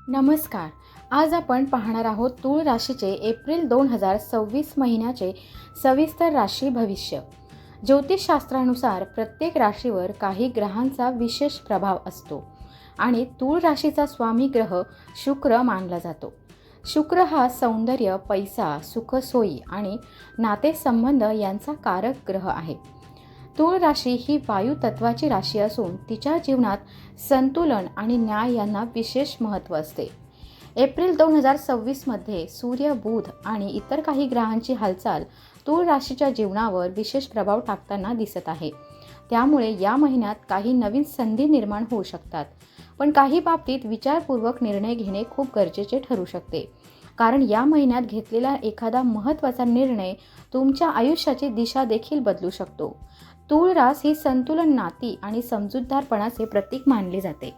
नमस्कार. आज आपण पाहणार आहोत तूळ राशीचे एप्रिल 2026 महिन्याचे सविस्तर राशी भविष्य. ज्योतिषशास्त्रानुसार प्रत्येक राशीवर काही ग्रहांचा विशेष प्रभाव असतो आणि तूळ राशीचा स्वामी ग्रह शुक्र मानला जातो. शुक्र हा सौंदर्य, पैसा, सुखसोयी आणि नातेसंबंध यांचा कारक ग्रह आहे. तूळ राशी ही वायू तत्वाची राशी असून तिच्या जीवनात संतुलन आणि न्याय यांना विशेष महत्त्व असते. एप्रिल 2026 मध्ये सूर्य, बुध आणि इतर काही ग्रहांची हालचाल तूळ राशीच्या जीवनावर विशेष प्रभाव टाकताना दिसत आहे. त्यामुळे या महिन्यात काही नवीन संधी निर्माण होऊ शकतात, पण काही बाबतीत विचारपूर्वक निर्णय घेणे खूप गरजेचे ठरू शकते. कारण या महिन्यात घेतलेला एखादा महत्त्वाचा निर्णय तुमच्या आयुष्याची दिशा देखील बदलू शकतो. तूळ रास ही संतुलन, नाती आणि समजूतदारपणाचे प्रतीक मानले जाते.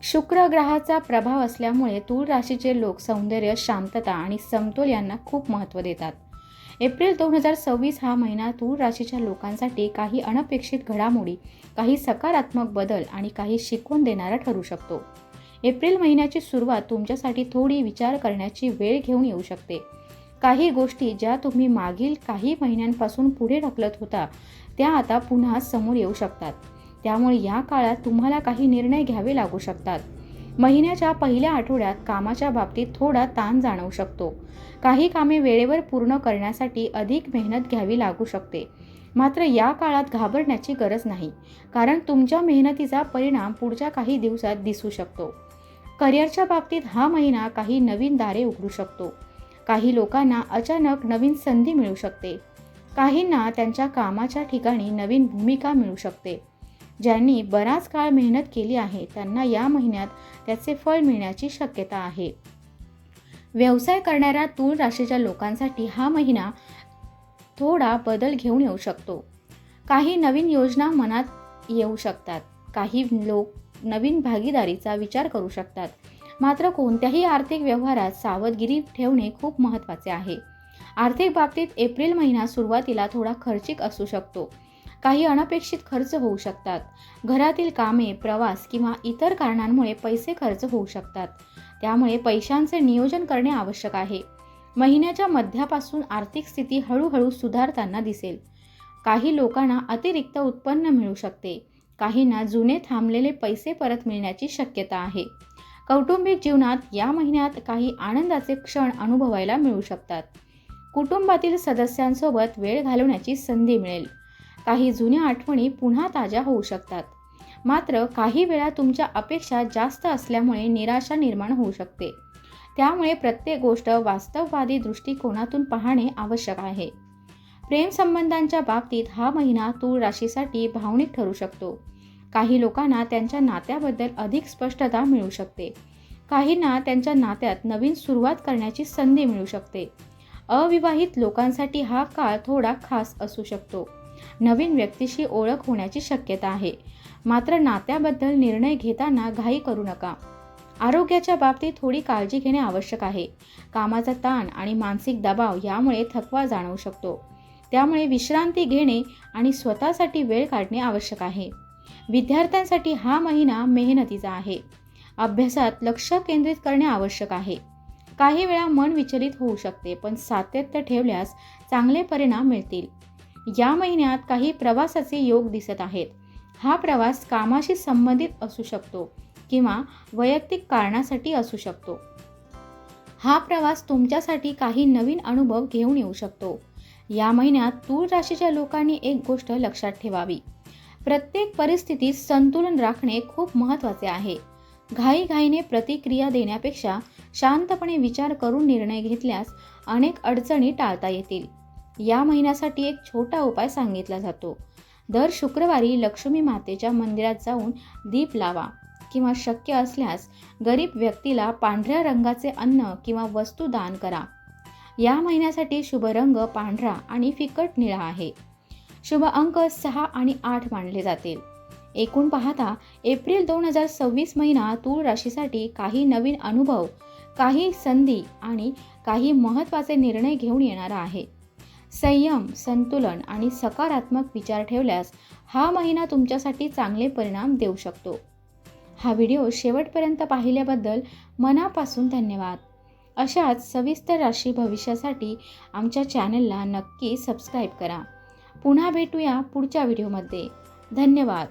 शुक्र ग्रहाचा प्रभाव असल्यामुळे तूळ राशीचे लोक सौंदर्य, शांतता आणि समतोल यांना खूप महत्त्व देतात. एप्रिल 2026 हा महिना तूळ राशीच्या लोकांसाठी काही अनपेक्षित घडामोडी, काही सकारात्मक बदल आणि काही शिकवण देणारा ठरू शकतो. एप्रिल महिन्याची सुरुवात तुमच्यासाठी थोडी विचार करण्याची वेळ घेऊन येऊ शकते. काही गोष्टी ज्या तुम्ही मागील काही महिन्यांपासून पुढे ढकलत होता त्या आता पुन्हा समोर येऊ शकतात. त्यामुळे या काळात तुम्हाला काही निर्णय घ्यावे लागू शकतात. महिन्याच्या पहिल्या आठवड्यात कामाच्या बाबतीत थोडा ताण जाणवू शकतो. काही कामे वेळेवर पूर्ण करण्यासाठी अधिक मेहनत घ्यावी लागू शकते. मात्र या काळात घाबरण्याची गरज नाही, कारण तुमच्या मेहनतीचा परिणाम पुढच्या काही दिवसात दिसू शकतो. करिअरच्या बाबतीत हा महिना काही नवीन दारे उघडू शकतो. काही लोकांना अचानक नवीन संधी मिळू शकते. काहींना त्यांच्या कामाच्या ठिकाणी नवीन भूमिका मिळू शकते. ज्यांनी बराच काळ मेहनत केली आहे त्यांना या महिन्यात त्याचे फळ मिळण्याची शक्यता आहे. व्यवसाय करणाऱ्या तूळ राशीच्या लोकांसाठी हा महिना थोडा बदल घेऊन येऊ शकतो. काही नवीन योजना मनात येऊ शकतात. काही लोक नवीन भागीदारीचा विचार करू शकतात. मात्र कोणत्याही आर्थिक व्यवहारात सावधगिरी ठेवणे खूप महत्त्वाचे आहे. आर्थिक बाबतीत एप्रिल महिना सुरुवातीला थोडा खर्चिक असू शकतो. काही अनपेक्षित खर्च होऊ शकतात. घरातील कामे, प्रवास किंवा इतर कारणांमुळे पैसे खर्च होऊ शकतात. त्यामुळे पैशांचे नियोजन करणे आवश्यक आहे. महिन्याच्या मध्यापासून आर्थिक स्थिती हळूहळू सुधारताना दिसेल. काही लोकांना अतिरिक्त उत्पन्न मिळू शकते. काहींना जुने थांबलेले पैसे परत मिळण्याची शक्यता आहे. कौटुंबिक जीवनात या महिन्यात काही आनंदाचे क्षण अनुभवायला मिळू शकतात. कुटुंबातील सदस्यांसोबत वेळ घालवण्याची संधी मिळेल. काही जुन्या आठवणी पुन्हा ताज्या होऊ शकतात. मात्र काही वेळा तुमच्या अपेक्षा जास्त असल्यामुळे निराशा निर्माण होऊ शकते. त्यामुळे प्रत्येक गोष्ट वास्तववादी दृष्टिकोनातून पाहणे आवश्यक आहे. प्रेमसंबंधांच्या बाबतीत हा महिना तूळ राशीसाठी भावनिक ठरू शकतो. काही लोकांना त्यांच्या नात्याबद्दल अधिक स्पष्टता मिळू शकते. काहींना त्यांच्या नात्यात नवीन सुरुवात करण्याची संधी मिळू शकते. अविवाहित लोकांसाठी हा काळ थोडा खास असू शकतो. नवीन व्यक्तीशी ओळख होण्याची शक्यता आहे. मात्र नात्याबद्दल निर्णय घेताना घाई करू नका. आरोग्याच्या बाबतीत थोडी काळजी घेणे आवश्यक आहे. कामाचा ताण आणि मानसिक दबाव यामुळे थकवा जाणवू शकतो. त्यामुळे विश्रांती घेणे आणि स्वतःसाठी वेळ काढणे आवश्यक आहे. विद्यार्थ्यांसाठी हा महिना मेहनतीचा आहे. अभ्यासात लक्ष केंद्रित करणे आवश्यक आहे. काही वेळा मन विचलित होऊ शकते, पण सातत्य ठेवल्यास चांगले परिणाम मिळतील. या महिन्यात काही प्रवासाचे योग दिसत आहेत. हा प्रवास कामाशी संबंधित असू शकतो किंवा वैयक्तिक कारणासाठी असू शकतो. हा प्रवास तुमच्यासाठी काही नवीन अनुभव घेऊन येऊ शकतो. या महिन्यात तूळ राशीच्या लोकांनी एक गोष्ट लक्षात ठेवावी. प्रत्येक परिस्थितीत संतुलन राखणे खूप महत्त्वाचे आहे. घाईघाईने प्रतिक्रिया देण्यापेक्षा शांतपणे विचार करून निर्णय घेतल्यास अनेक अडचणी टाळता येतील. या महिन्यासाठी एक छोटा उपाय सांगितला जातो. दर शुक्रवारी लक्ष्मी मातेच्या मंदिरात जाऊन दीप लावा किंवा शक्य असल्यास गरीब व्यक्तीला पांढऱ्या रंगाचे अन्न किंवा वस्तू दान करा. या महिन्यासाठी शुभ रंग पांढरा आणि फिकट निळा आहे. शुभ अंक 6 आणि 8 मानले जातील. एकूण पाहता एप्रिल 2026 महिना तूळ राशीसाठी काही नवीन अनुभव, काही संधी आणि काही महत्त्वाचे निर्णय घेऊन येणारा आहे. संयम, संतुलन आणि सकारात्मक विचार ठेवल्यास हा महिना तुमच्यासाठी चांगले परिणाम देऊ शकतो. हा व्हिडिओ शेवटपर्यंत पाहिल्याबद्दल मनापासून धन्यवाद. अशाच सविस्तर राशी भविष्यासाठी आमच्या चॅनलला नक्की सबस्क्राईब करा. पुन्हा भेटूया पुढच्या व्हिडिओमध्ये. धन्यवाद.